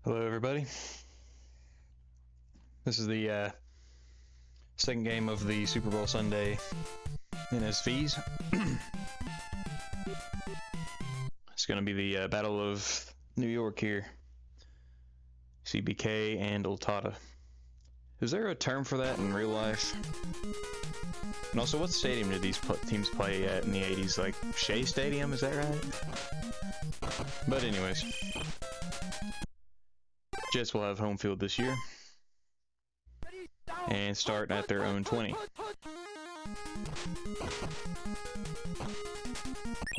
Hello, everybody. This is the second game of the Super Bowl Sunday NSVs. It's going to be the Battle of New York here. CBK and Ultada. Is there a term for that in real life? And also, what stadium did these teams play at in the 80s? Like Shea Stadium, is that right? But anyways. Jets will have home field this year and start at their own 20.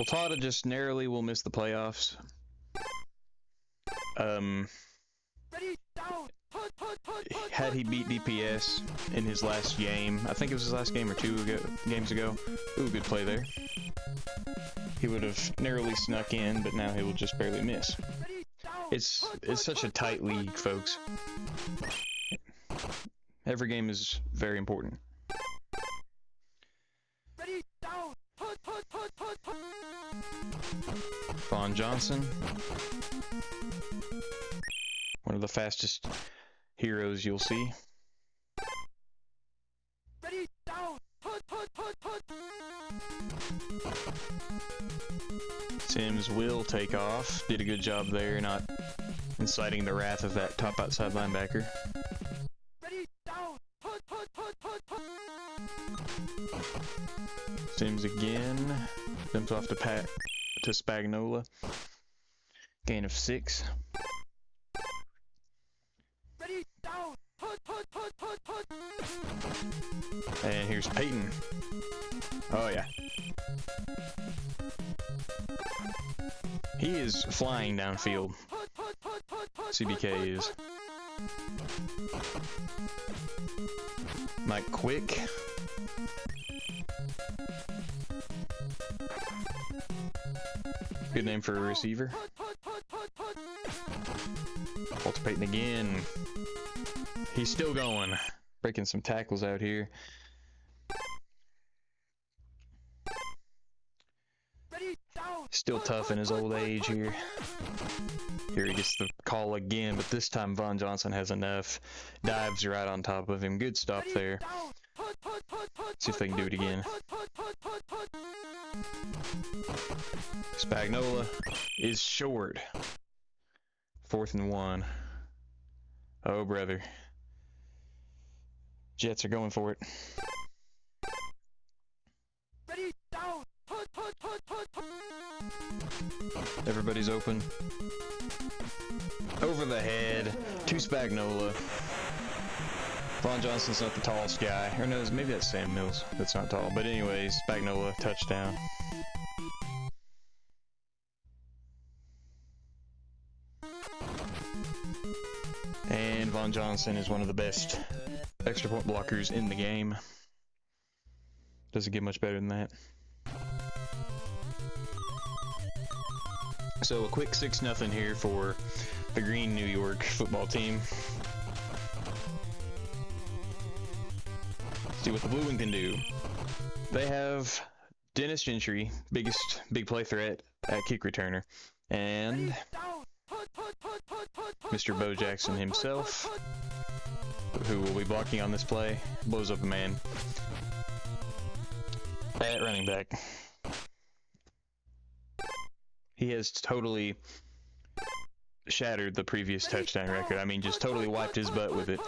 Ultada just narrowly will miss the playoffs. Had he beat DPS in his last game, I think it was his last game or two games ago. Ooh, good play there. He would have narrowly snuck in, but now he will just barely miss. It's such a tight league, folks. Every game is very important. Von Johnson, one of the fastest heroes you'll see. Sims will take off. Did a good job there, not inciting the wrath of that top outside linebacker. Sims again. Jumps off to Spagnola. Gain of 6. And here's Peyton. Oh yeah. He is flying downfield. CBK is. Mike Quick. Good name for a receiver. Walter Payton again. He's still going. Breaking some tackles out here. Still tough in his old age here. Here he gets the call again, but this time Von Johnson has enough. Dives right on top of him. Good stop there. See if they can do it again. Spagnola is short. 4th and 1. Oh, brother. Jets are going for it. Everybody's open. Over the head to Spagnola. Von Johnson's not the tallest guy. Or no, maybe that's Sam Mills. That's not tall. But anyways, Spagnola, touchdown. And Von Johnson is one of the best extra point blockers in the game. Doesn't get much better than that. So a quick 6-0 here for the Green New York football team. See what the blue one can do. They have Dennis Gentry, big play threat at kick returner, and Mr. Bo Jackson himself, who will be blocking on this play, blows up a man at running back. He has totally shattered the previous touchdown record. I mean, just totally wiped his butt with it.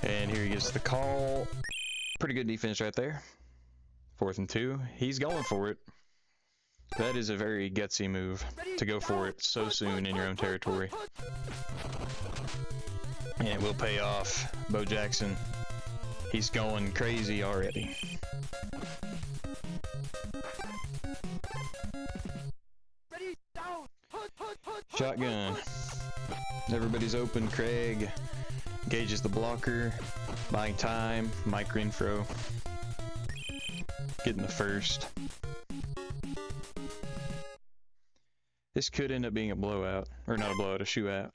And here he gets the call. Pretty good defense right there. 4th and 2. He's going for it. That is a very gutsy move to go for it so soon in your own territory. And it will pay off. Bo Jackson, he's going crazy already. Shotgun. Everybody's open. Craig engages the blocker. Buying time. Mike Renfro getting the first. This could end up being a blowout. Or not a blowout, a shootout.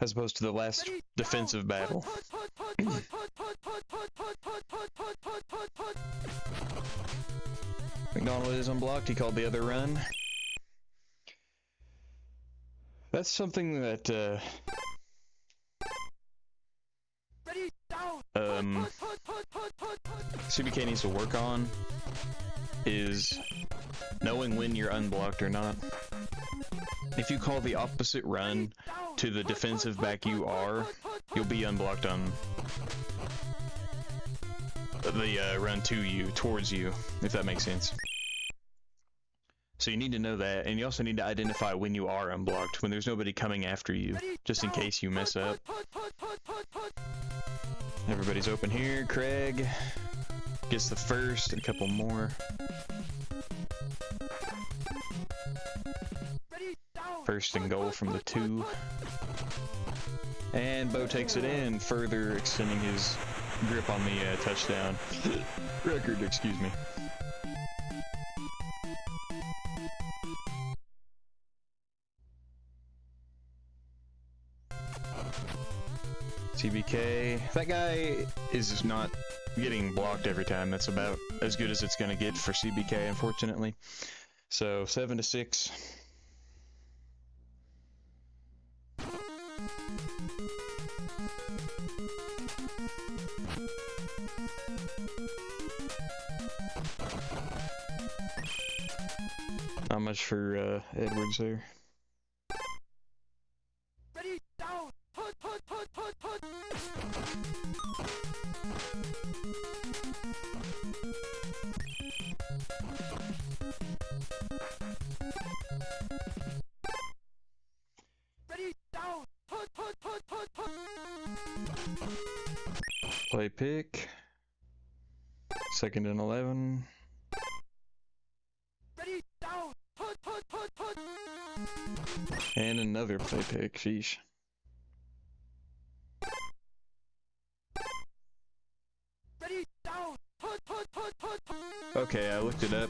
as opposed to the last defensive battle. McDonald is unblocked. He called the other run. That's something that CBK needs to work on, is knowing when you're unblocked or not. If you call the opposite run to the defensive back you are, you'll be unblocked on the run to you, towards you, if that makes sense. So you need to know that, and you also need to identify when you are unblocked, when there's nobody coming after you, just in case you mess up. Everybody's open here. Craig gets the first, a couple more. First and goal from the 2. And Bo takes it in, further extending his grip on the touchdown record, excuse me. CBK, that guy is not getting blocked every time. That's about as good as it's going to get for CBK, unfortunately. So 7-6. Not much for Edwards there. Play pick. 2nd and 11. And another play pick. Sheesh. Okay, I looked it up.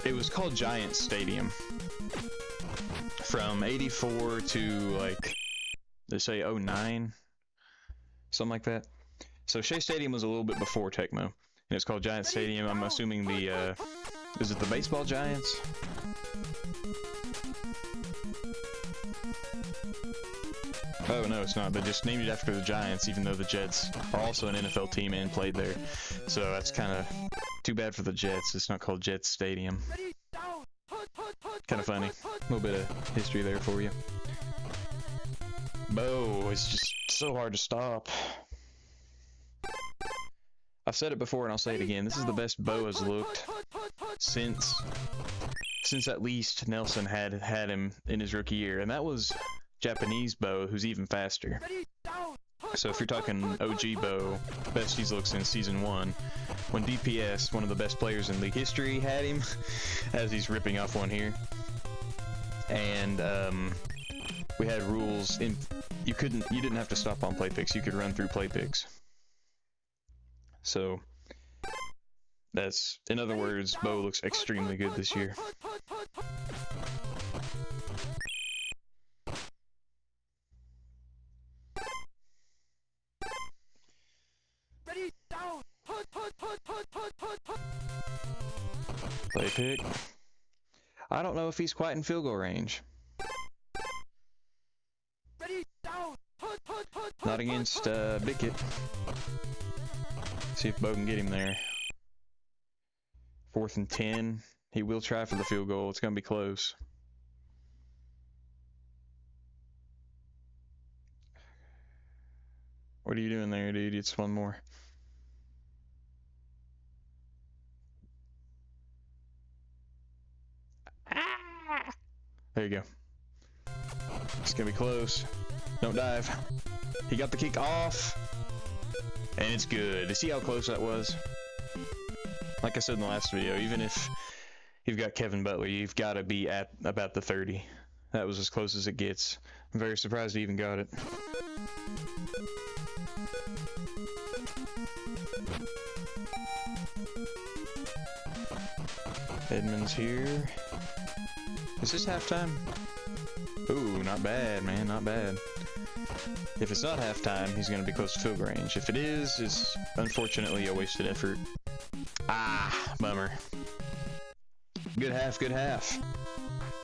It was called Giant Stadium. From 84 to, like, they say 09? Something like that. So Shea Stadium was a little bit before Tecmo. And it's called Giant Stadium. I'm assuming the, is it the baseball Giants? Oh, no, it's not. They just named it after the Giants, even though the Jets are also an NFL team and played there. So that's kind of too bad for the Jets. It's not called Jets Stadium. Kind of funny. A little bit of history there for you. Bo is just so hard to stop. I've said it before and I'll say it again. This is the best Bo has looked since at least Nelson had him in his rookie year. And that was Japanese Bo, who's even faster. So if you're talking OG Bo, best he's looked since season 1, when DPS, one of the best players in league history, had him, as he's ripping off one here. And we had rules in you didn't have to stop on play picks, you could run through play picks. So that's, in other words, Bo looks extremely good this year. Play pick. I don't know if he's quite in field goal range. Not against Bickett. See if Bo can get him there. 4th and 10. He will try for the field goal. It's going to be close. What are you doing there, dude? It's one more. There you go. It's going to be close. Don't dive. He got the kick off. And it's good. See how close that was? Like I said in the last video, even if you've got Kevin Butler, you've got to be at about the 30. That was as close as it gets. I'm very surprised he even got it. Edmonds here. Is this halftime? Ooh, not bad, man, not bad. If it's not halftime, he's going to be close to field goal range. If it is, it's unfortunately a wasted effort. Ah, bummer. Good half, good half.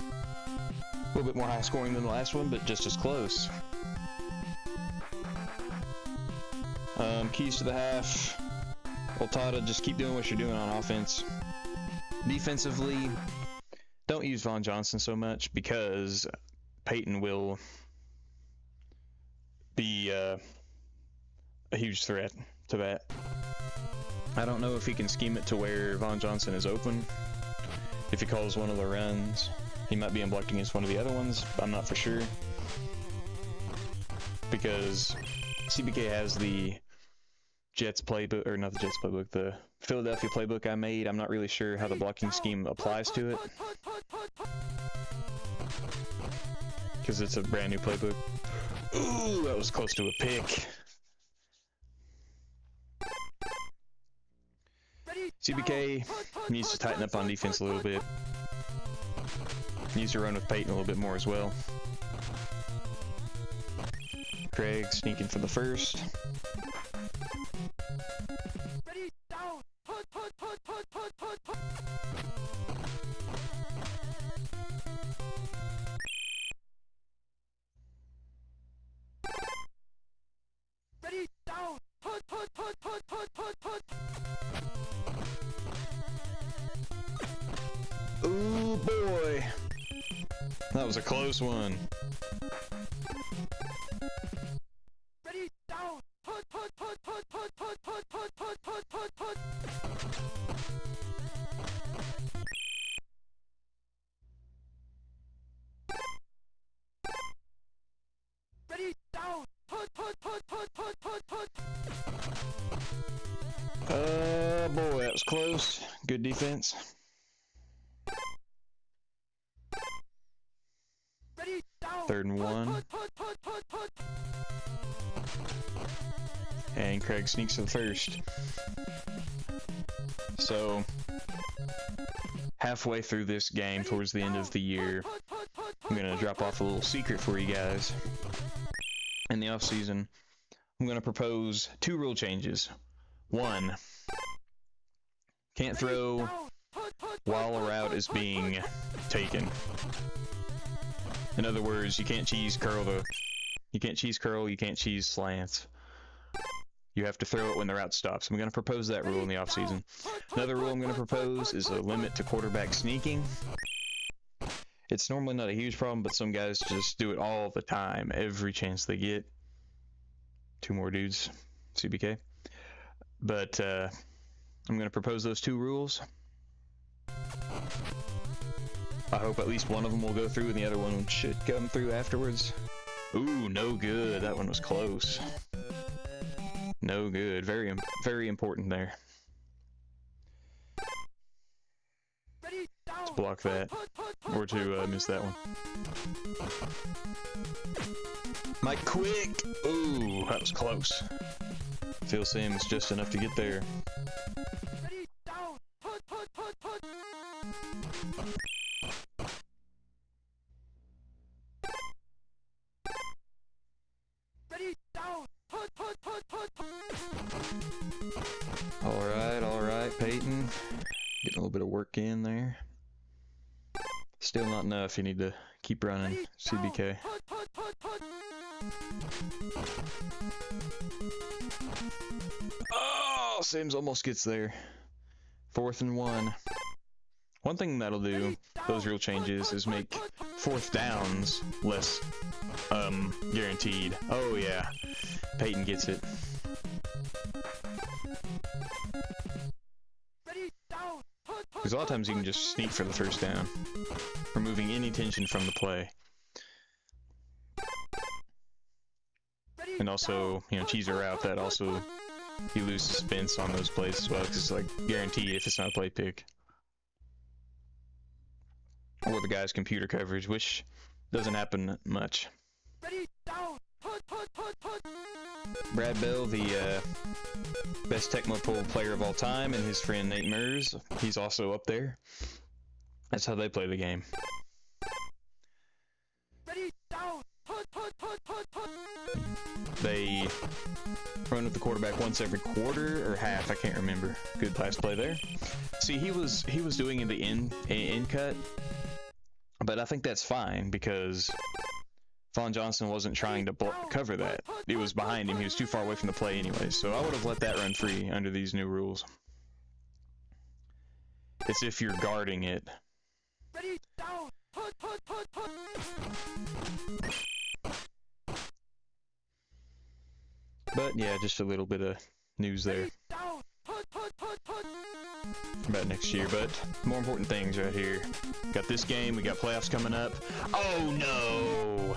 A little bit more high scoring than the last one, but just as close. Keys to the half. Ultada, just keep doing what you're doing on offense. Defensively, don't use Von Johnson so much because Peyton will be a huge threat to that. I don't know if he can scheme it to where Von Johnson is open. If he calls one of the runs, he might be unblocked against one of the other ones. I'm not for sure. Because CBK has the Jets playbook, or not the Jets playbook, the Philadelphia playbook I made. I'm not really sure how the blocking scheme applies to it, because it's a brand new playbook. Ooh, that was close to a pick. CBK needs to tighten up on defense a little bit. Needs to run with Peyton a little bit more as well. Craig sneaking for the first. Ooh boy, that was a close one. Boy, that was close. Good defense. Third and 1. And Craig sneaks to the first. So, halfway through this game, towards the end of the year, I'm going to drop off a little secret for you guys. In the offseason, I'm going to propose 2 rule changes. 1, can't throw while a route is being taken. In other words, you can't cheese curl, you can't cheese slants. You have to throw it when the route stops. I'm going to propose that rule in the offseason. Another rule I'm going to propose is a limit to quarterback sneaking. It's normally not a huge problem, but some guys just do it all the time, every chance they get. 2 more dudes, CBK. But I'm going to propose those 2 rules. I hope at least one of them will go through and the other one should come through afterwards. Ooh, no good. That one was close. No good. Very, very important there. To block that, or to miss that one. Mike Quick! Ooh, that was close. Phil Sims just enough to get there. All right, Peyton. Getting a little bit of work in there. Still not enough. You need to keep running, CBK. Oh, Sims almost gets there. 4th and 1. One thing that'll do, those rule changes, is make 4th downs less guaranteed. Oh yeah, Peyton gets it. Because a lot of times you can just sneak for the first down, removing any tension from the play. And also, you know, cheese a route, that also, you lose suspense on those plays as well, because it's like guaranteed if it's not a play pick. Or the guy's computer coverage, which doesn't happen much. Brad Bell, the best Tecmo Pool player of all time, and his friend Nate Mers, he's also up there. That's how they play the game. They run with the quarterback once every quarter or half, I can't remember. Good pass play there. See, he was doing the in cut, but I think that's fine because Vaughn Johnson wasn't trying to cover that. It was behind him. He was too far away from the play anyway, so I would have let that run free under these new rules. It's if you're guarding it. But yeah, just a little bit of news there about next year, but more important things right here. Got this game, we got playoffs coming up. Oh no!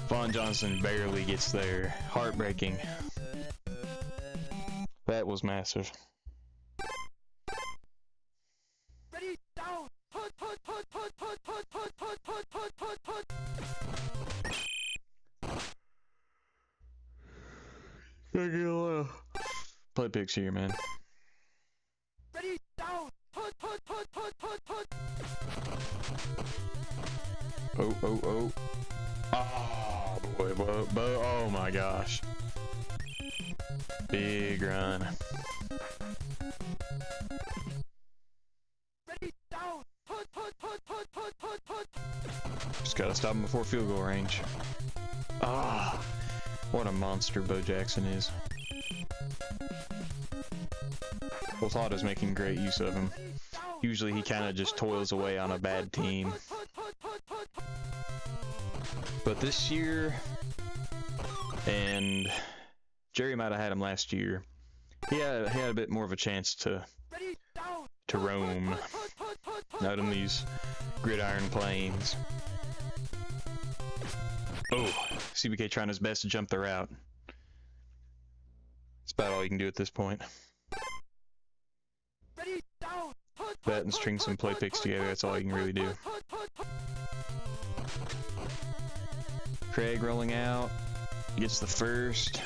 Vaughn Johnson barely gets there. Heartbreaking. That was massive. Gotta get a little play picks here, man. Oh, oh, oh. Oh, boy, oh my gosh. Big run. Just gotta stop him before field goal range. Ah, what a monster Bo Jackson is. Ultada's making great use of him. Usually he kind of just toils away on a bad team. But this year, and Jerry might have had him last year, he had a bit more of a chance to roam out in these gridiron plains. Oh, CBK trying his best to jump the route. That's about all you can do at this point. That and string some play picks together, that's all you can really do. Craig rolling out, gets the first.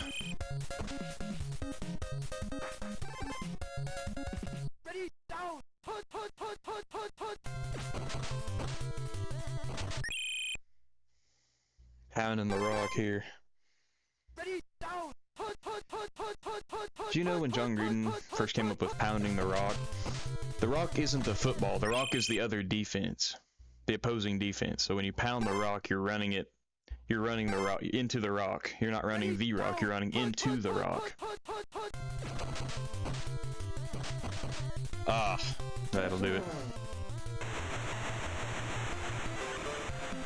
Pounding the rock here. Do you know when John Gruden first came up with pounding the rock isn't the football, the rock is the other defense, the opposing defense. So when you pound the rock, you're running the rock into the rock. You're not running the rock, you're running into the rock. Ah, that'll do it.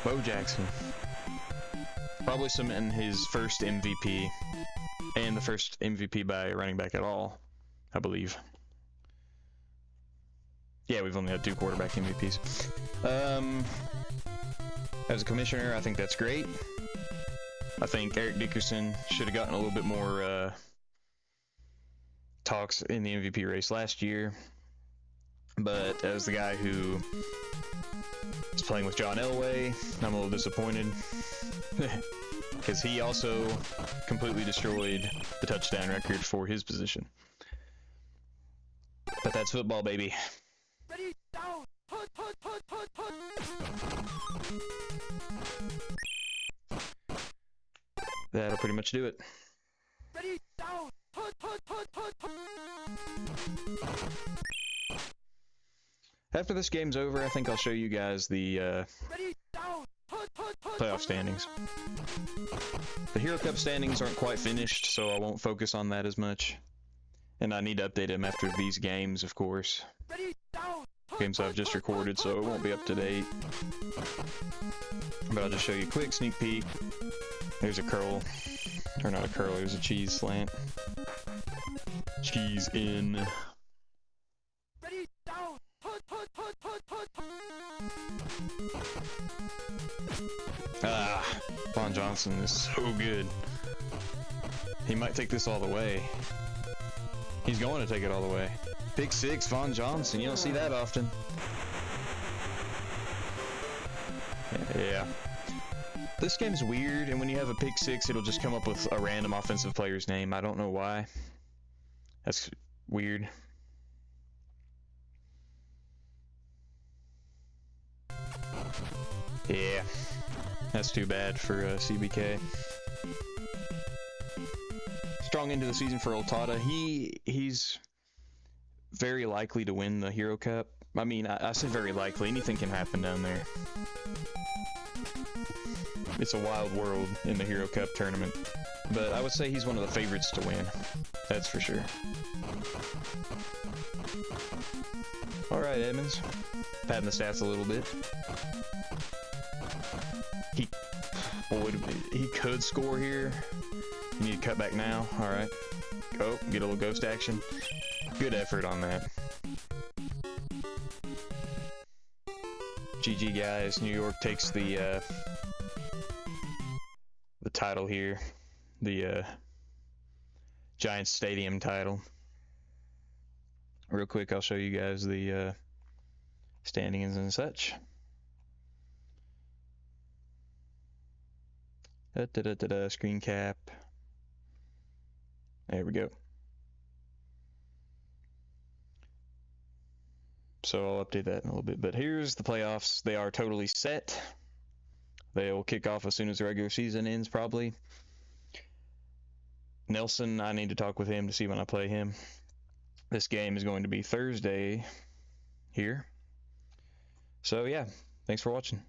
Bo Jackson. Probably cementing his first MVP, and the first MVP by a running back at all, I believe. Yeah, we've only had 2 quarterback MVPs. As a commissioner, I think that's great. I think Eric Dickerson should have gotten a little bit more talks in the MVP race last year. But as the guy who is playing with John Elway, I'm a little disappointed. Because he also completely destroyed the touchdown record for his position. But that's football, baby. That'll pretty much do it. After this game's over, I think I'll show you guys the playoff standings. The Hero Cup standings aren't quite finished, so I won't focus on that as much. And I need to update them after these games, of course. Games I've just recorded, so it won't be up to date. But I'll just show you a quick sneak peek. There's a curl. Or not a curl, there's a cheese slant. Cheese in. Ah, Vaughn Johnson is so good. He might take this all the way. He's going to take it all the way. Pick 6, Vaughn Johnson. You don't see that often. Yeah. This game's weird, and when you have a pick 6, it'll just come up with a random offensive player's name. I don't know why. That's weird. Yeah. That's too bad for CBK. strong end of the season for Ultada. He's very likely to win the Hero Cup. I mean, I say very likely. Anything can happen down there. It's a wild world in the Hero Cup tournament. But I would say he's one of the favorites to win. That's for sure. Alright, Edmonds. Padding the stats a little bit. He could score here. You need to cut back now. Alright. Oh, get a little ghost action. Good effort on that. GG, guys. New York takes the title here. The Giants Stadium title. Real quick, I'll show you guys the standings and such. Screen cap. There we go. So I'll update that in a little bit. But here's the playoffs. They are totally set. They will kick off as soon as the regular season ends, probably. Nelson, I need to talk with him to see when I play him. This game is going to be Thursday here. So yeah, thanks for watching.